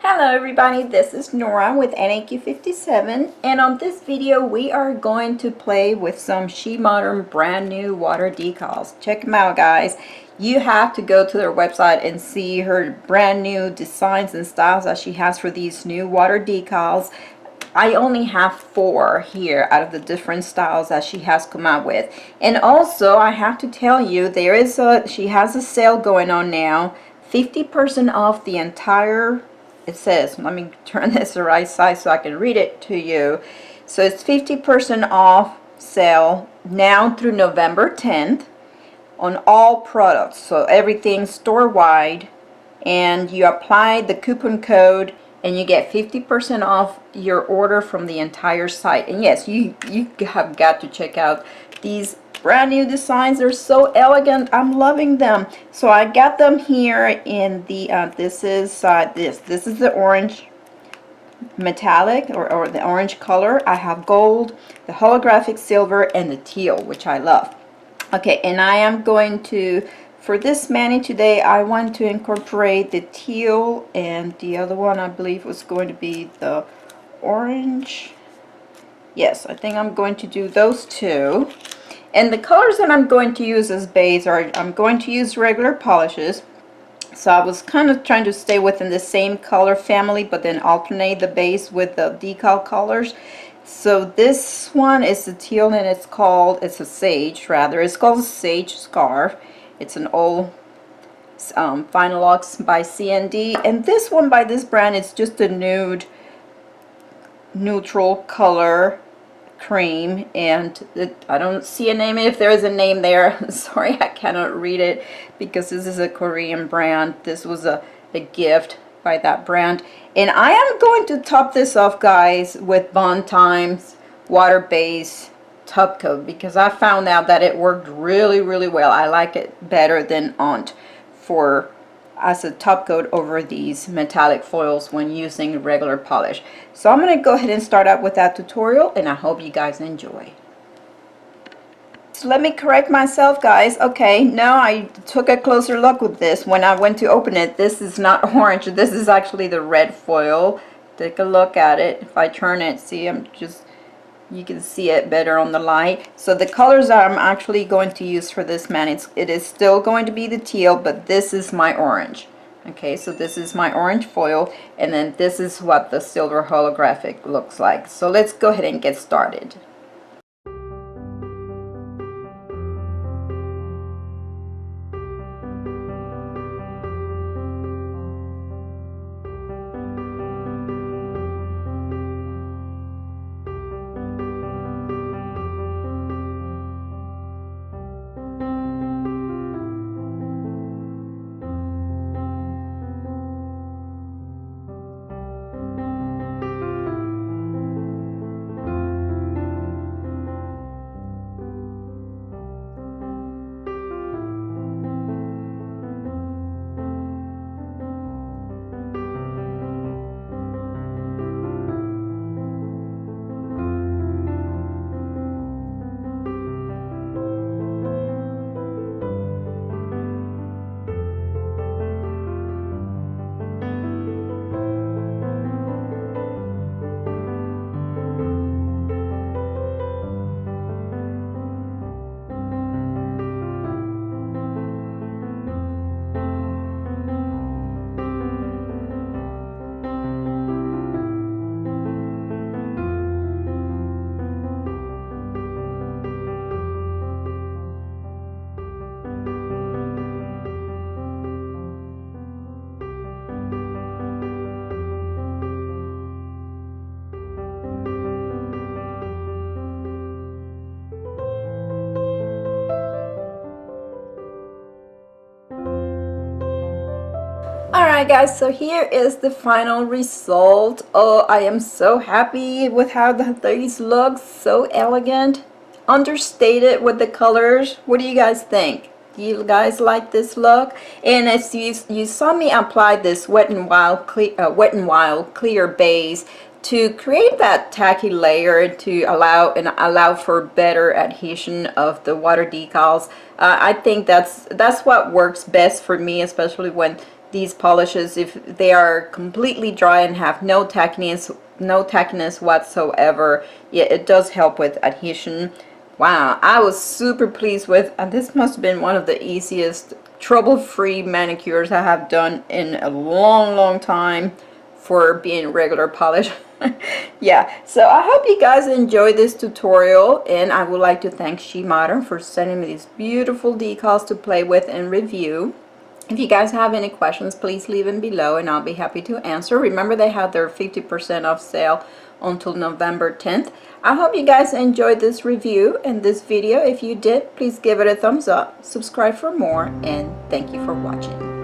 Hello everybody, this is Nora with NAQ57, and on this video we are going to play with some Shemodern brand new water decals. Check them out, guys. You have to go to their website and see her brand new designs and styles that she has for these new water decals. I only have 4 here out of the different styles that she has come out with. And also I have to tell you, she has a sale going on now, 50% off the entire. It says, let me turn this the right side so I can read it to you. So it's 50% off sale now through November 10th on all products, so everything store-wide, and you apply the coupon code and you get 50% off your order from the entire site. And yes, you have got to check out these brand new designs. They're so elegant. I'm loving them. So I got them here in the this is the orange metallic or the orange color. I have gold, the holographic silver, and the teal, which I love. Okay, and I am going to, for this mani today, I want to incorporate the teal, and the other one I believe was going to be the orange. Yes, I think I'm going to do those two. And the colors that I'm going to use as base are, I'm going to use regular polishes. So I was kind of trying to stay within the same color family, but then alternate the base with the decal colors. So this one is the teal, and it's a sage rather. It's called a Sage Scarf. It's an old Finalux by CND. And this one by this brand is just a nude, neutral color cream, and I don't see a name. If there is a name there, sorry, I cannot read it because this is a Korean brand. This was a gift by that brand. And I am going to top this off, guys, with Bond Times water base top coat because I found out that it worked really well. I like it better than Aunt for as a top coat over these metallic foils when using regular polish. So I'm going to go ahead and start out with that tutorial, and I hope you guys enjoy. So let me correct myself, guys. Okay, now I took a closer look with this. When I went to open it, this is not orange. This is actually the red foil. Take a look at it. If I turn it, see, you can see it better on the light. So the colors that I'm actually going to use for this mani, it is still going to be the teal, but this is my orange. Okay, so this is my orange foil, and then this is what the silver holographic looks like. So let's go ahead and get started. Alright guys, so here is the final result. Oh, I am so happy with how these look. So elegant, understated with the colors. What do you guys think? Do you guys like this look? And as you saw me apply this Wet n Wild clear base to create that tacky layer to allow for better adhesion of the water decals. I think that's what works best for me, especially when these polishes if they are completely dry and have no tackiness whatsoever. Yeah, it does help with adhesion. Wow, I was super pleased with, and this must have been one of the easiest trouble-free manicures I have done in a long time for being regular polish. Yeah, so I hope you guys enjoyed this tutorial, and I would like to thank Shemodern for sending me these beautiful decals to play with and review. If you guys have any questions, please leave them below and I'll be happy to answer. Remember, they have their 50% off sale until November 10th. I hope you guys enjoyed this review and this video. If you did, please give it a thumbs up, subscribe for more, and thank you for watching.